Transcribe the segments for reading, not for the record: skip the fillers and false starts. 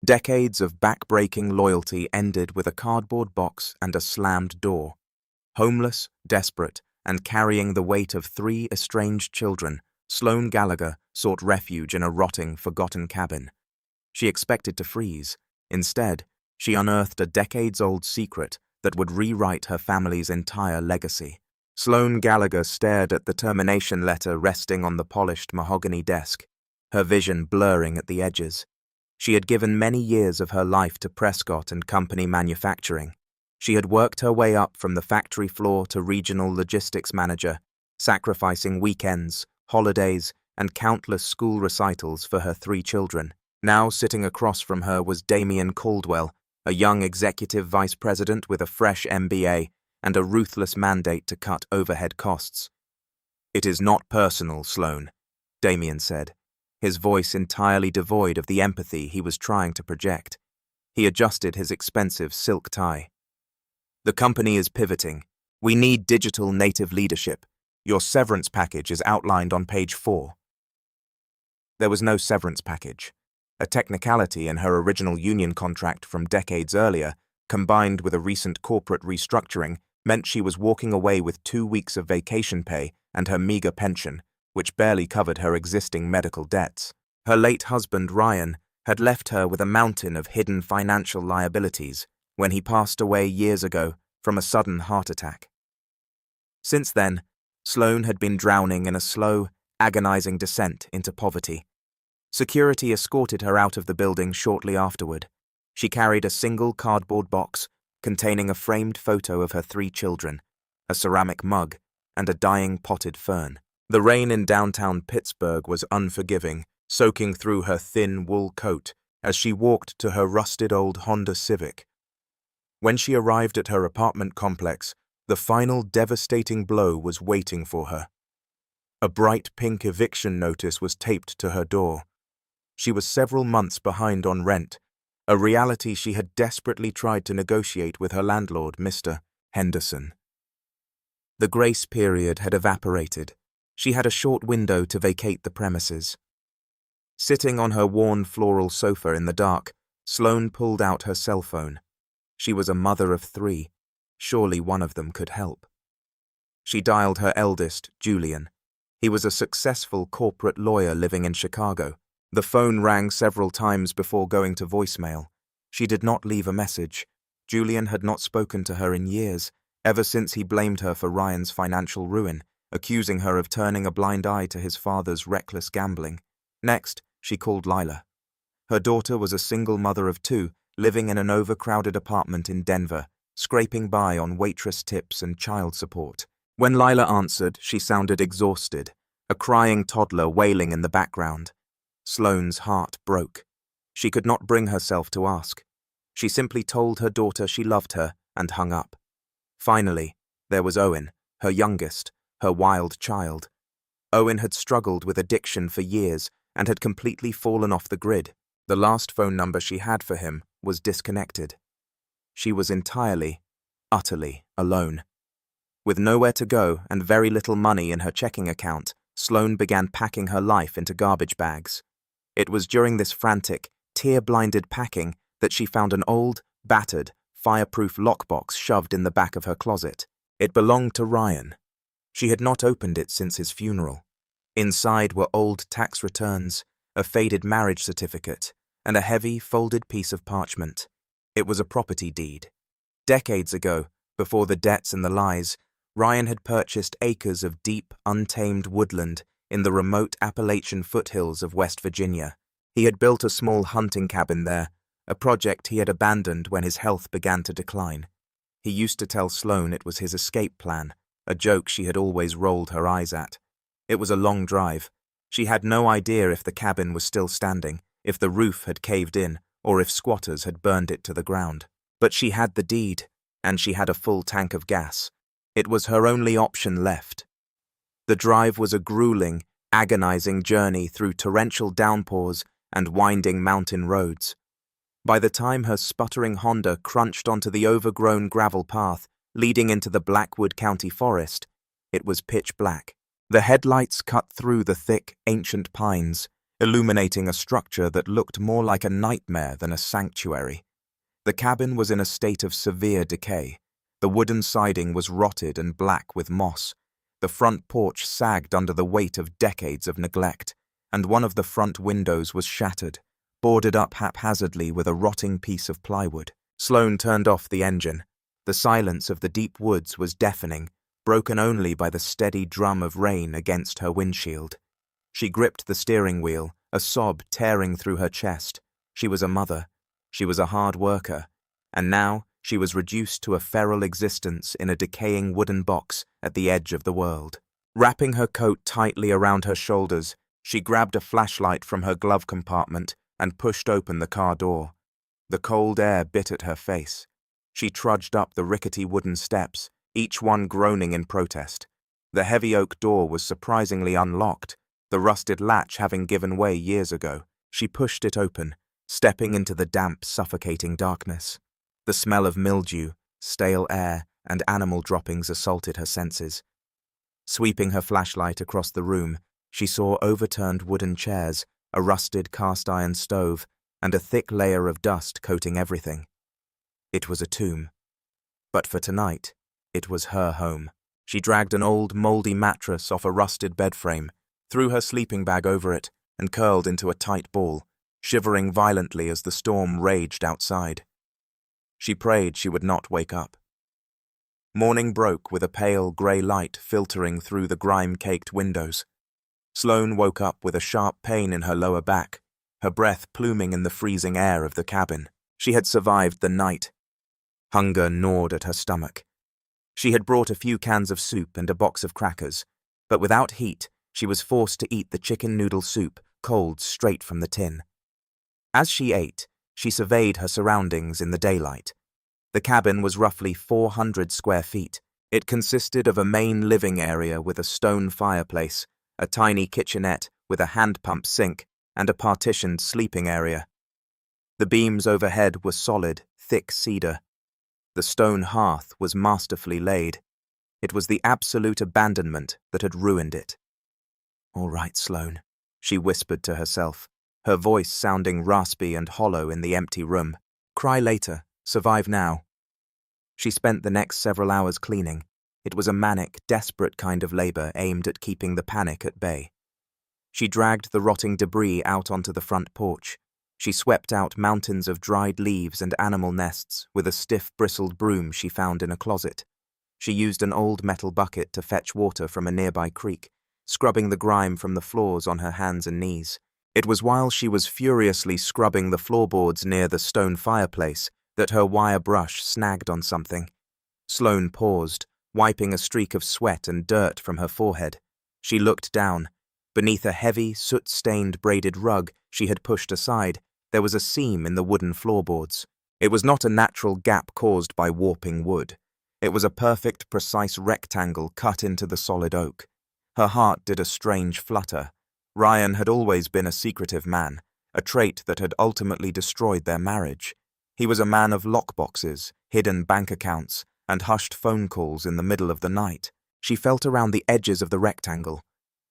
Decades of back-breaking loyalty ended with a cardboard box and a slammed door. Homeless, desperate, and carrying the weight of 3 estranged children, Sloane Gallagher sought refuge in a rotting, forgotten cabin. She expected to freeze. Instead, she unearthed a decades-old secret that would rewrite her family's entire legacy. Sloane Gallagher stared at the termination letter resting on the polished mahogany desk, her vision blurring at the edges. She had given many years of her life to Prescott Company Manufacturing. She had worked her way up from the factory floor to regional logistics manager, sacrificing weekends, holidays, and countless school recitals for her 3 children. Now sitting across from her was Damian Caldwell, a young executive vice president with a fresh MBA and a ruthless mandate to cut overhead costs. "It is not personal, Sloane," Damian said, his voice entirely devoid of the empathy he was trying to project. He adjusted his expensive silk tie. "The company is pivoting. We need digital native leadership. Your severance package is outlined on page 4. There was no severance package. A technicality in her original union contract from decades earlier, combined with a recent corporate restructuring, meant she was walking away with 2 weeks of vacation pay and her meager pension, which barely covered her existing medical debts. Her late husband, Ryan, had left her with a mountain of hidden financial liabilities when he passed away years ago from a sudden heart attack. Since then, Sloane had been drowning in a slow, agonizing descent into poverty. Security escorted her out of the building shortly afterward. She carried a single cardboard box containing a framed photo of her 3 children, a ceramic mug, and a dying potted fern. The rain in downtown Pittsburgh was unforgiving, soaking through her thin wool coat as she walked to her rusted old Honda Civic. When she arrived at her apartment complex, the final devastating blow was waiting for her. A bright pink eviction notice was taped to her door. She was several months behind on rent, a reality she had desperately tried to negotiate with her landlord, Mr. Henderson. The grace period had evaporated. She had a short window to vacate the premises. Sitting on her worn floral sofa in the dark, Sloane pulled out her cell phone. She was a mother of 3. Surely one of them could help. She dialed her eldest, Julian. He was a successful corporate lawyer living in Chicago. The phone rang several times before going to voicemail. She did not leave a message. Julian had not spoken to her in years, ever since he blamed her for Ryan's financial ruin, accusing her of turning a blind eye to his father's reckless gambling. Next, she called Lila. Her daughter was a single mother of 2, living in an overcrowded apartment in Denver, scraping by on waitress tips and child support. When Lila answered, she sounded exhausted, a crying toddler wailing in the background. Sloane's heart broke. She could not bring herself to ask. She simply told her daughter she loved her and hung up. Finally, there was Owen, her youngest, her wild child. Owen had struggled with addiction for years and had completely fallen off the grid. The last phone number she had for him was disconnected. She was entirely, utterly alone. With nowhere to go and very little money in her checking account, Sloane began packing her life into garbage bags. It was during this frantic, tear-blinded packing that she found an old, battered, fireproof lockbox shoved in the back of her closet. It belonged to Ryan. She had not opened it since his funeral. Inside were old tax returns, a faded marriage certificate, and a heavy, folded piece of parchment. It was a property deed. Decades ago, before the debts and the lies, Ryan had purchased acres of deep, untamed woodland in the remote Appalachian foothills of West Virginia. He had built a small hunting cabin there, a project he had abandoned when his health began to decline. He used to tell Sloane it was his escape plan, a joke she had always rolled her eyes at. It was a long drive. She had no idea if the cabin was still standing, if the roof had caved in, or if squatters had burned it to the ground. But she had the deed, and she had a full tank of gas. It was her only option left. The drive was a grueling, agonizing journey through torrential downpours and winding mountain roads. By the time her sputtering Honda crunched onto the overgrown gravel path leading into the Blackwood County forest, it was pitch black. The headlights cut through the thick, ancient pines, illuminating a structure that looked more like a nightmare than a sanctuary. The cabin was in a state of severe decay. The wooden siding was rotted and black with moss. The front porch sagged under the weight of decades of neglect, and one of the front windows was shattered, boarded up haphazardly with a rotting piece of plywood. Sloane turned off the engine. The silence of the deep woods was deafening, broken only by the steady drum of rain against her windshield. She gripped the steering wheel, a sob tearing through her chest. She was a mother. She was a hard worker. And now she was reduced to a feral existence in a decaying wooden box at the edge of the world. Wrapping her coat tightly around her shoulders, she grabbed a flashlight from her glove compartment and pushed open the car door. The cold air bit at her face. She trudged up the rickety wooden steps, each one groaning in protest. The heavy oak door was surprisingly unlocked, the rusted latch having given way years ago. She pushed it open, stepping into the damp, suffocating darkness. The smell of mildew, stale air, and animal droppings assaulted her senses. Sweeping her flashlight across the room, she saw overturned wooden chairs, a rusted cast-iron stove, and a thick layer of dust coating everything. It was a tomb. But for tonight, it was her home. She dragged an old, mouldy mattress off a rusted bed frame, threw her sleeping bag over it, and curled into a tight ball, shivering violently as the storm raged outside. She prayed she would not wake up. Morning broke with a pale grey light filtering through the grime-caked windows. Sloane woke up with a sharp pain in her lower back, her breath pluming in the freezing air of the cabin. She had survived the night. Hunger gnawed at her stomach. She had brought a few cans of soup and a box of crackers, but without heat, she was forced to eat the chicken noodle soup, cold straight from the tin. As she ate, she surveyed her surroundings in the daylight. The cabin was roughly 400 square feet. It consisted of a main living area with a stone fireplace, a tiny kitchenette with a hand-pump sink, and a partitioned sleeping area. The beams overhead were solid, thick cedar. The stone hearth was masterfully laid. It was the absolute abandonment that had ruined it. "All right, Sloane," she whispered to herself, her voice sounding raspy and hollow in the empty room. "Cry later, survive now." She spent the next several hours cleaning. It was a manic, desperate kind of labor aimed at keeping the panic at bay. She dragged the rotting debris out onto the front porch. She swept out mountains of dried leaves and animal nests with a stiff, bristled broom she found in a closet. She used an old metal bucket to fetch water from a nearby creek, scrubbing the grime from the floors on her hands and knees. It was while she was furiously scrubbing the floorboards near the stone fireplace that her wire brush snagged on something. Sloane paused, wiping a streak of sweat and dirt from her forehead. She looked down. Beneath a heavy, soot-stained braided rug she had pushed aside, there was a seam in the wooden floorboards. It was not a natural gap caused by warping wood. It was a perfect, precise rectangle cut into the solid oak. Her heart did a strange flutter. Ryan had always been a secretive man, a trait that had ultimately destroyed their marriage. He was a man of lockboxes, hidden bank accounts, and hushed phone calls in the middle of the night. She felt around the edges of the rectangle.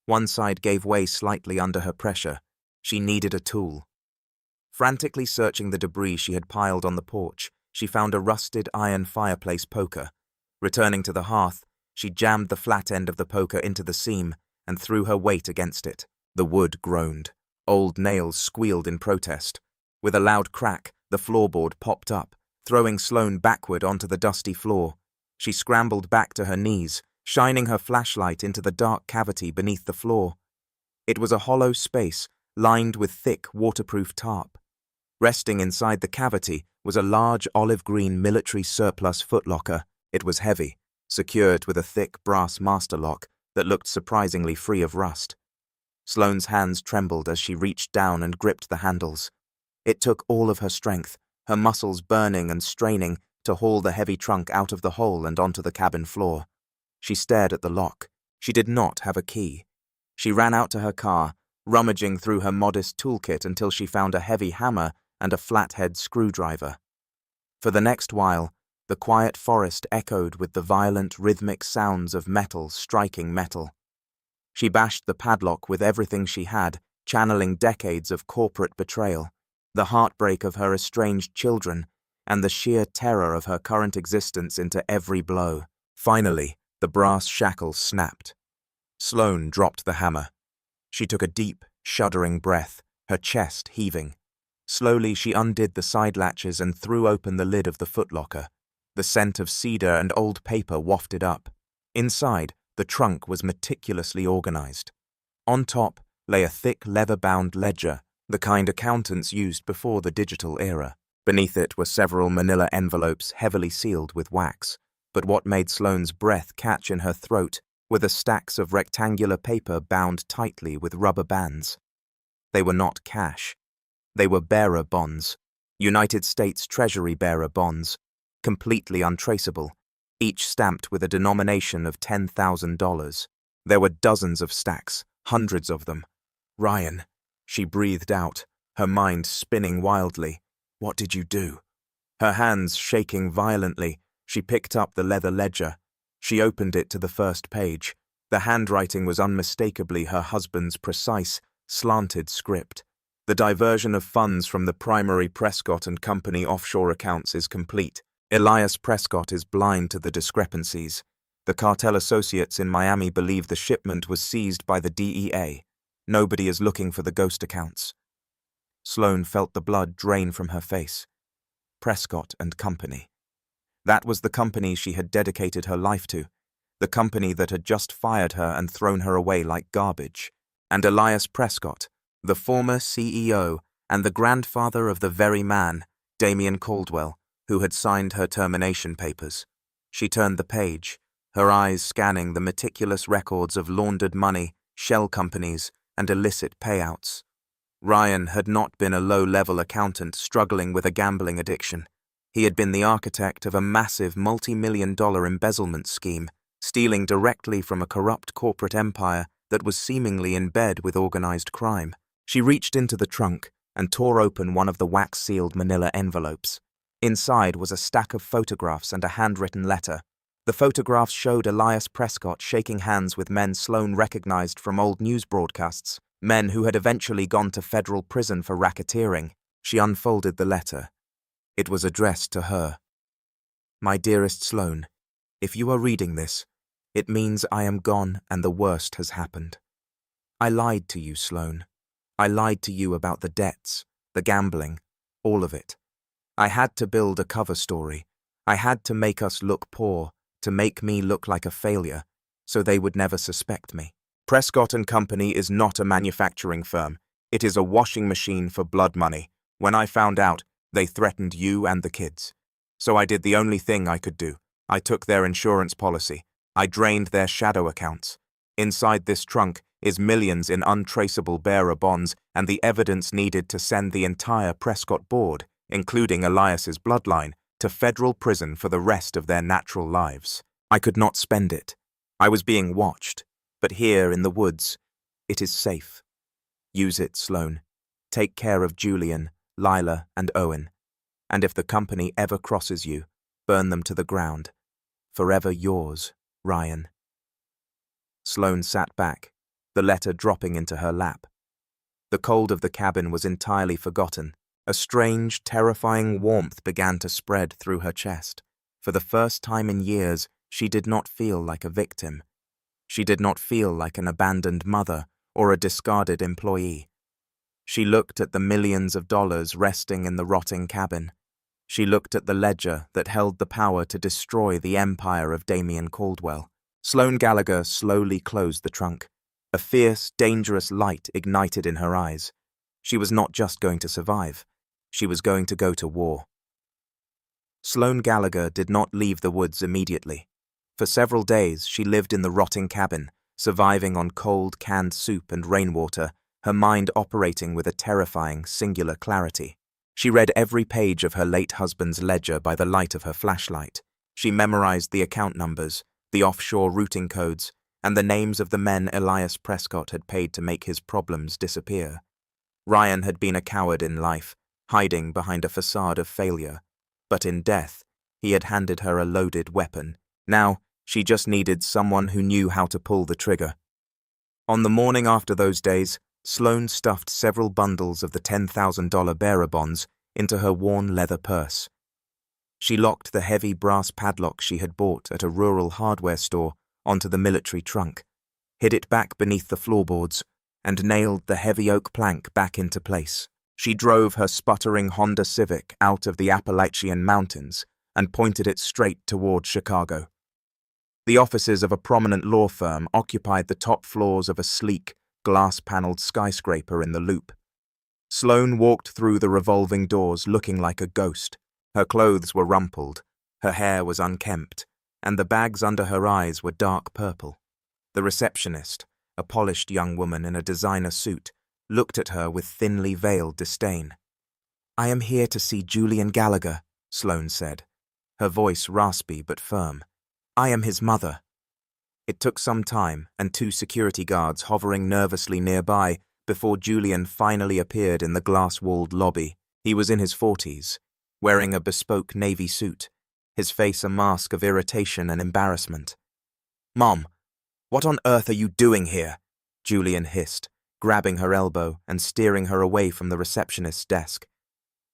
One side gave way slightly under her pressure. She needed a tool. Frantically searching the debris she had piled on the porch, she found a rusted iron fireplace poker. Returning to the hearth, she jammed the flat end of the poker into the seam and threw her weight against it. The wood groaned. Old nails squealed in protest. With a loud crack, the floorboard popped up, throwing Sloane backward onto the dusty floor. She scrambled back to her knees, shining her flashlight into the dark cavity beneath the floor. It was a hollow space, lined with thick, waterproof tarp. Resting inside the cavity was a large olive-green military surplus footlocker. It was heavy, secured with a thick brass master lock that looked surprisingly free of rust. Sloane's hands trembled as she reached down and gripped the handles. It took all of her strength, her muscles burning and straining, to haul the heavy trunk out of the hole and onto the cabin floor. She stared at the lock. She did not have a key. She ran out to her car, rummaging through her modest toolkit until she found a heavy hammer and a flathead screwdriver. For the next while, the quiet forest echoed with the violent, rhythmic sounds of metal striking metal. She bashed the padlock with everything she had, channeling decades of corporate betrayal, the heartbreak of her estranged children, and the sheer terror of her current existence into every blow. Finally, the brass shackles snapped. Sloane dropped the hammer. She took a deep, shuddering breath, her chest heaving. Slowly she undid the side latches and threw open the lid of the footlocker. The scent of cedar and old paper wafted up. Inside, the trunk was meticulously organized. On top lay a thick leather-bound ledger, the kind accountants used before the digital era. Beneath it were several manila envelopes heavily sealed with wax. But what made Sloane's breath catch in her throat were the stacks of rectangular paper bound tightly with rubber bands. They were not cash. They were bearer bonds, United States Treasury bearer bonds, completely untraceable, each stamped with a denomination of $10,000. There were dozens of stacks, hundreds of them. "Ryan," she breathed out, her mind spinning wildly. "What did you do?" Her hands shaking violently, she picked up the leather ledger. She opened it to the first page. The handwriting was unmistakably her husband's precise, slanted script. The diversion of funds from the primary Prescott Company offshore accounts is complete. Elias Prescott is blind to the discrepancies. The cartel associates in Miami believe the shipment was seized by the DEA. Nobody is looking for the ghost accounts. Sloane felt the blood drain from her face. Prescott Company. That was the company she had dedicated her life to, the company that had just fired her and thrown her away like garbage. And Elias Prescott, the former CEO and the grandfather of the very man, Damian Caldwell, who had signed her termination papers. She turned the page, her eyes scanning the meticulous records of laundered money, shell companies, and illicit payouts. Ryan had not been a low-level accountant struggling with a gambling addiction. He had been the architect of a massive multi-million-dollar embezzlement scheme, stealing directly from a corrupt corporate empire that was seemingly in bed with organized crime. She reached into the trunk and tore open one of the wax-sealed manila envelopes. Inside was a stack of photographs and a handwritten letter. The photographs showed Elias Prescott shaking hands with men Sloane recognized from old news broadcasts, men who had eventually gone to federal prison for racketeering. She unfolded the letter. It was addressed to her. "My dearest Sloane, if you are reading this, it means I am gone and the worst has happened. I lied to you, Sloane. I lied to you about the debts, the gambling, all of it. I had to build a cover story. I had to make us look poor, to make me look like a failure, so they would never suspect me. Prescott Company is not a manufacturing firm. It is a washing machine for blood money. When I found out, they threatened you and the kids. So I did the only thing I could do. I took their insurance policy. I drained their shadow accounts. Inside this trunk is millions in untraceable bearer bonds and the evidence needed to send the entire Prescott board, including Elias's bloodline, to federal prison for the rest of their natural lives. I could not spend it. I was being watched. But here in the woods, it is safe. Use it, Sloane. Take care of Julian, Lila, and Owen. And if the company ever crosses you, burn them to the ground. Forever yours, Ryan." Sloane sat back, the letter dropping into her lap. The cold of the cabin was entirely forgotten. A strange, terrifying warmth began to spread through her chest. For the first time in years, she did not feel like a victim. She did not feel like an abandoned mother or a discarded employee. She looked at the millions of dollars resting in the rotting cabin. She looked at the ledger that held the power to destroy the empire of Damian Caldwell. Sloane Gallagher slowly closed the trunk. A fierce, dangerous light ignited in her eyes. She was not just going to survive. She was going to go to war. Sloane Gallagher did not leave the woods immediately. For several days, she lived in the rotting cabin, surviving on cold, canned soup and rainwater, her mind operating with a terrifying, singular clarity. She read every page of her late husband's ledger by the light of her flashlight. She memorized the account numbers, the offshore routing codes, and the names of the men Elias Prescott had paid to make his problems disappear. Ryan had been a coward in life, hiding behind a facade of failure. But in death, he had handed her a loaded weapon. Now, she just needed someone who knew how to pull the trigger. On the morning after those days, Sloane stuffed several bundles of the $10,000 bearer bonds into her worn leather purse. She locked the heavy brass padlock she had bought at a rural hardware store onto the military trunk, hid it back beneath the floorboards, and nailed the heavy oak plank back into place. She drove her sputtering Honda Civic out of the Appalachian mountains and pointed it straight toward Chicago. The offices of a prominent law firm occupied the top floors of a sleek, glass-paneled skyscraper in the Loop. Sloane walked through the revolving doors looking like a ghost. Her clothes were rumpled, her hair was unkempt, and the bags under her eyes were dark purple. The receptionist, a polished young woman in a designer suit, looked at her with thinly veiled disdain. "I am here to see Julian Gallagher," Sloane said, her voice raspy but firm. "I am his mother." It took some time and 2 security guards hovering nervously nearby before Julian finally appeared in the glass-walled lobby. He was in his 40s, wearing a bespoke navy suit, his face a mask of irritation and embarrassment. "Mom, what on earth are you doing here?" Julian hissed, grabbing her elbow and steering her away from the receptionist's desk.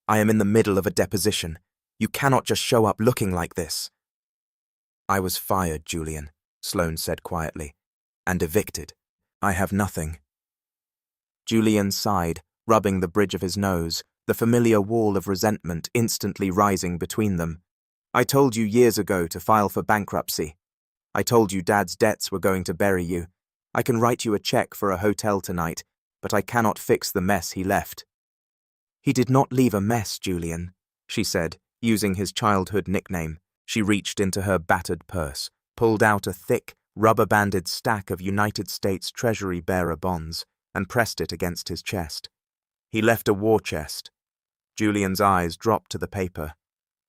"I am in the middle of a deposition. You cannot just show up looking like this." "I was fired, Julian," Sloane said quietly, "and evicted. I have nothing." Julian sighed, rubbing the bridge of his nose, the familiar wall of resentment instantly rising between them. "I told you years ago to file for bankruptcy. I told you Dad's debts were going to bury you. I can write you a check for a hotel tonight, but I cannot fix the mess he left." "He did not leave a mess, Julian," she said, using his childhood nickname. She reached into her battered purse, pulled out a thick, rubber-banded stack of United States Treasury bearer bonds, and pressed it against his chest. "He left a war chest." Julian's eyes dropped to the paper.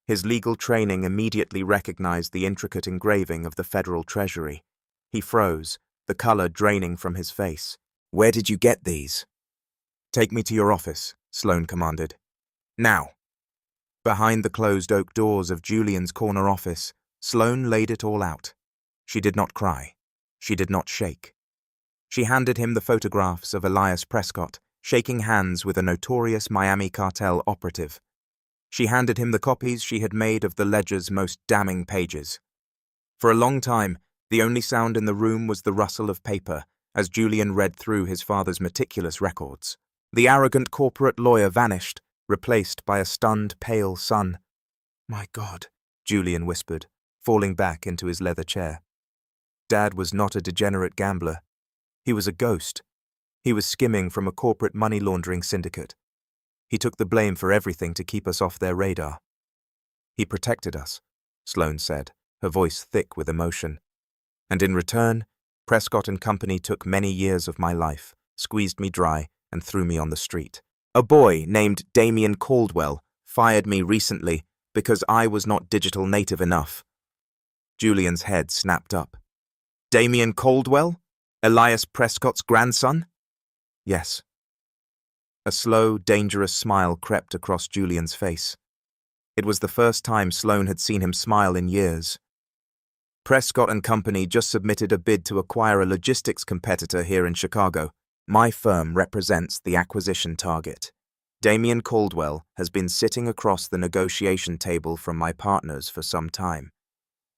His legal training immediately recognized the intricate engraving of the Federal Treasury. He froze, the color draining from his face. "Where did you get these?" "Take me to your office," Sloane commanded. "Now." Behind the closed oak doors of Julian's corner office, Sloane laid it all out. She did not cry. She did not shake. She handed him the photographs of Elias Prescott, shaking hands with a notorious Miami cartel operative. She handed him the copies she had made of the ledger's most damning pages. For a long time, the only sound in the room was the rustle of paper as Julian read through his father's meticulous records. The arrogant corporate lawyer vanished, replaced by a stunned, pale son. "My God," Julian whispered, falling back into his leather chair. Dad was not a degenerate gambler. He was a ghost. He was skimming from a corporate money-laundering syndicate. He took the blame for everything to keep us off their radar. "He protected us," Sloane said, her voice thick with emotion. "And in return, Prescott Company took many years of my life, squeezed me dry, and threw me on the street. A boy named Damian Caldwell fired me recently because I was not digital native enough." Julian's head snapped up. "Damian Caldwell? Elias Prescott's grandson?" "Yes." A slow, dangerous smile crept across Julian's face. It was the first time Sloane had seen him smile in years. "Prescott Company just submitted a bid to acquire a logistics competitor here in Chicago. My firm represents the acquisition target. Damian Caldwell has been sitting across the negotiation table from my partners for some time."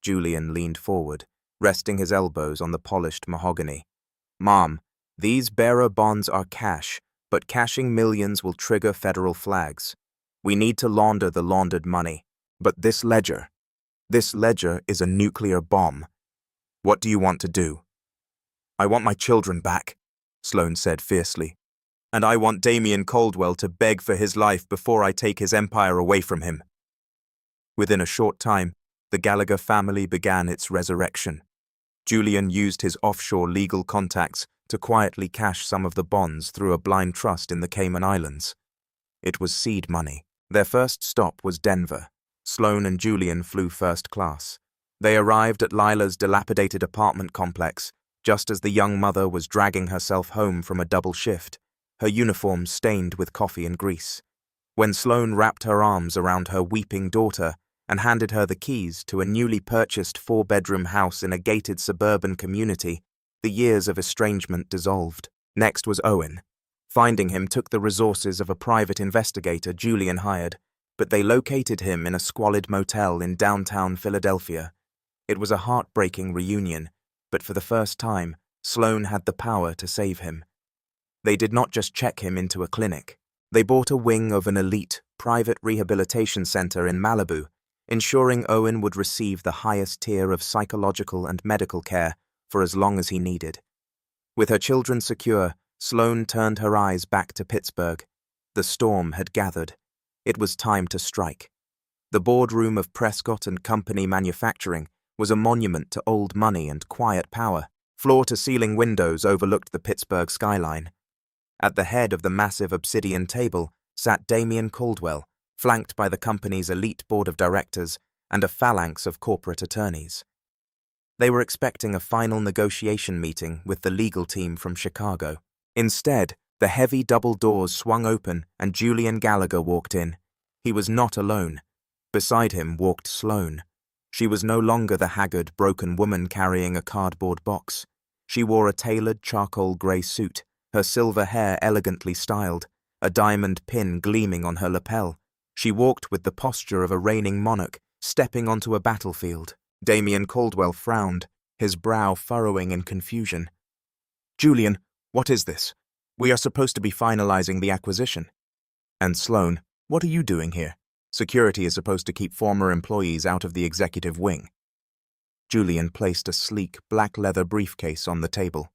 Julian leaned forward, resting his elbows on the polished mahogany. "Mom, these bearer bonds are cash, but cashing millions will trigger federal flags. We need to launder the laundered money. But this ledger is a nuclear bomb. What do you want to do?" "I want my children back," Sloane said fiercely. "And I want Damian Caldwell to beg for his life before I take his empire away from him." Within a short time, the Gallagher family began its resurrection. Julian used his offshore legal contacts to quietly cash some of the bonds through a blind trust in the Cayman Islands. It was seed money. Their first stop was Denver. Sloane and Julian flew first class. They arrived at Lila's dilapidated apartment complex just as the young mother was dragging herself home from a double shift, her uniform stained with coffee and grease. When Sloane wrapped her arms around her weeping daughter and handed her the keys to a newly purchased 4-bedroom house in a gated suburban community, the years of estrangement dissolved. Next was Owen. Finding him took the resources of a private investigator Julian hired, but they located him in a squalid motel in downtown Philadelphia. It was a heartbreaking reunion, but for the first time, Sloane had the power to save him. They did not just check him into a clinic. They bought a wing of an elite, private rehabilitation center in Malibu, ensuring Owen would receive the highest tier of psychological and medical care for as long as he needed. With her children secure, Sloane turned her eyes back to Pittsburgh. The storm had gathered. It was time to strike. The boardroom of Prescott Company Manufacturing was a monument to old money and quiet power. Floor-to-ceiling windows overlooked the Pittsburgh skyline. At the head of the massive obsidian table sat Damian Caldwell, flanked by the company's elite board of directors and a phalanx of corporate attorneys. They were expecting a final negotiation meeting with the legal team from Chicago. Instead, the heavy double doors swung open and Julian Gallagher walked in. He was not alone. Beside him walked Sloane. She was no longer the haggard, broken woman carrying a cardboard box. She wore a tailored charcoal grey suit, her silver hair elegantly styled, a diamond pin gleaming on her lapel. She walked with the posture of a reigning monarch, stepping onto a battlefield. Damian Caldwell frowned, his brow furrowing in confusion. "Julian, what is this? We are supposed to be finalizing the acquisition." "And Sloane, what are you doing here? Security is supposed to keep former employees out of the executive wing." Julian placed a sleek, black leather briefcase on the table.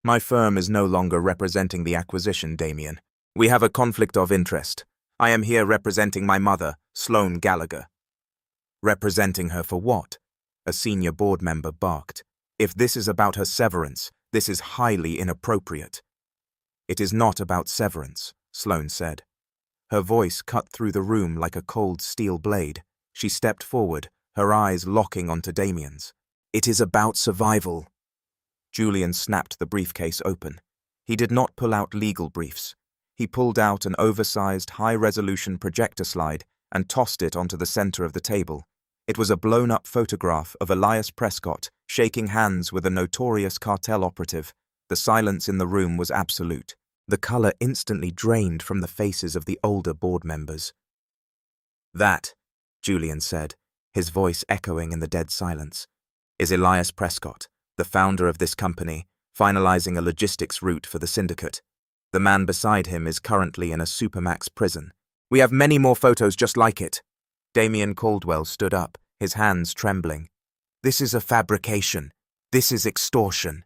"My firm is no longer representing the acquisition, Damian. We have a conflict of interest. I am here representing my mother, Sloane Gallagher." "Representing her for what?" A senior board member barked. "If this is about her severance, this is highly inappropriate." "It is not about severance," Sloane said. Her voice cut through the room like a cold steel blade. She stepped forward, her eyes locking onto Damian's. "It is about survival." Julian snapped the briefcase open. He did not pull out legal briefs. He pulled out an oversized, high-resolution projector slide and tossed it onto the center of the table. It was a blown-up photograph of Elias Prescott shaking hands with a notorious cartel operative. The silence in the room was absolute. The color instantly drained from the faces of the older board members. "That," Julian said, his voice echoing in the dead silence, "is Elias Prescott, the founder of this company, finalizing a logistics route for the syndicate. The man beside him is currently in a supermax prison. We have many more photos just like it." Damian Caldwell stood up, his hands trembling. "This is a fabrication. This is extortion."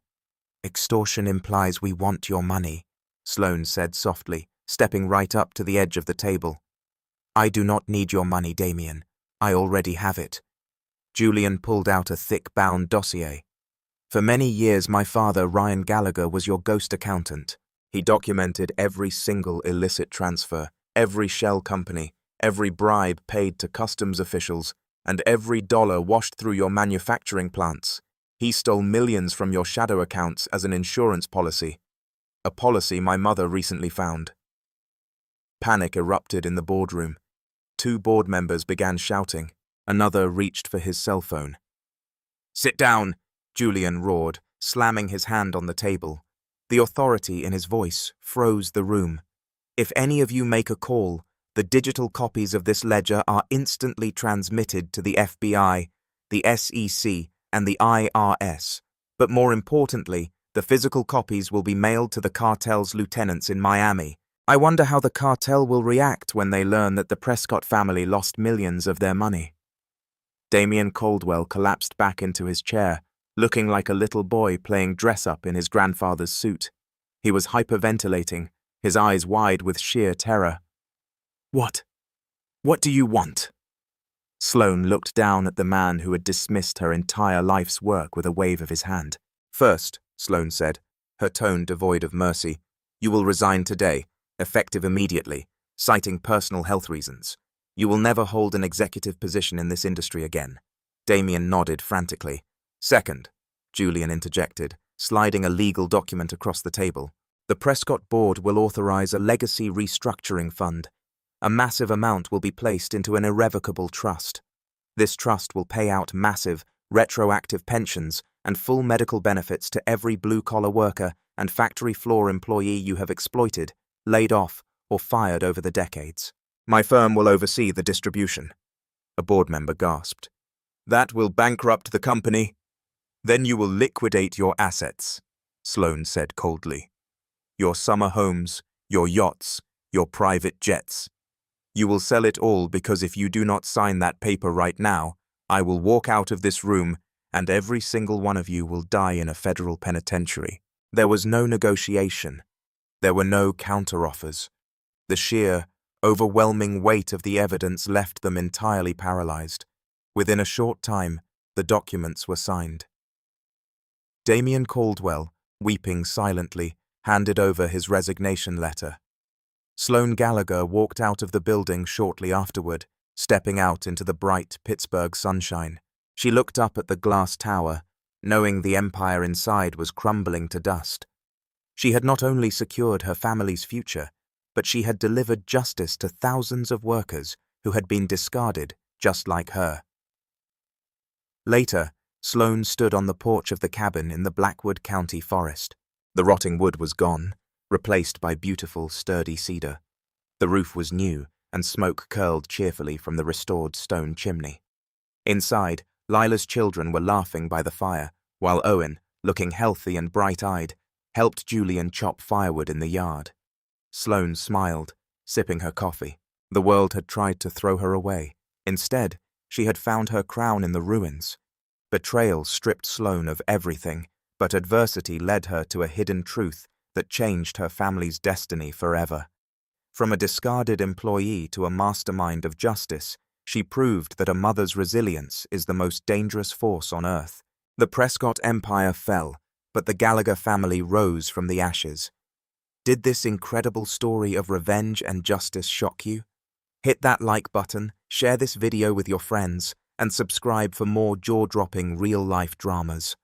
"Extortion implies we want your money," Sloane said softly, stepping right up to the edge of the table. "I do not need your money, Damian. I already have it." Julian pulled out a thick-bound dossier. "For many years my father, Ryan Gallagher, was your ghost accountant. He documented every single illicit transfer, every shell company, every bribe paid to customs officials, and every dollar washed through your manufacturing plants. He stole millions from your shadow accounts as an insurance policy. A policy my mother recently found." Panic erupted in the boardroom. Two board members began shouting. Another reached for his cell phone. "Sit down," Julian roared, slamming his hand on the table. The authority in his voice froze the room. "If any of you make a call, the digital copies of this ledger are instantly transmitted to the FBI, the SEC, and the IRS. But more importantly, the physical copies will be mailed to the cartel's lieutenants in Miami. I wonder how the cartel will react when they learn that the Prescott family lost millions of their money." Damian Caldwell collapsed back into his chair, looking like a little boy playing dress-up in his grandfather's suit. He was hyperventilating, his eyes wide with sheer terror. What do you want?" Sloane looked down at the man who had dismissed her entire life's work with a wave of his hand. "First," Sloane said, her tone devoid of mercy, "you will resign today, effective immediately, citing personal health reasons. You will never hold an executive position in this industry again." Damian nodded frantically. "Second," Julian interjected, sliding a legal document across the table, "the Prescott board will authorize a legacy restructuring fund. A massive amount will be placed into an irrevocable trust. This trust will pay out massive, retroactive pensions and full medical benefits to every blue-collar worker and factory floor employee you have exploited, laid off, or fired over the decades. My firm will oversee the distribution, a board member gasped. That will bankrupt the company. Then you will liquidate your assets, Sloane said coldly. Your summer homes, your yachts, your private jets. You will sell it all because if you do not sign that paper right now, I will walk out of this room and every single one of you will die in a federal penitentiary. There was no negotiation. There were no counteroffers. The sheer, overwhelming weight of the evidence left them entirely paralyzed. Within a short time, the documents were signed. Damien Caldwell, weeping silently, handed over his resignation letter. Sloane Gallagher walked out of the building shortly afterward, stepping out into the bright Pittsburgh sunshine. She looked up at the glass tower, knowing the empire inside was crumbling to dust. She had not only secured her family's future, but she had delivered justice to thousands of workers who had been discarded just like her. Later, Sloane stood on the porch of the cabin in the Blackwood County forest. The rotting wood was gone, replaced by beautiful, sturdy cedar. The roof was new, and smoke curled cheerfully from the restored stone chimney. Inside, Lila's children were laughing by the fire, while Owen, looking healthy and bright-eyed, helped Julian chop firewood in the yard. Sloane smiled, sipping her coffee. The world had tried to throw her away. Instead, she had found her crown in the ruins. Betrayal stripped Sloane of everything, but adversity led her to a hidden truth that changed her family's destiny forever. From a discarded employee to a mastermind of justice, she proved that a mother's resilience is the most dangerous force on earth. The Prescott empire fell, but the Gallagher family rose from the ashes. Did this incredible story of revenge and justice shock you? Hit that like button, share this video with your friends, and subscribe for more jaw-dropping real-life dramas.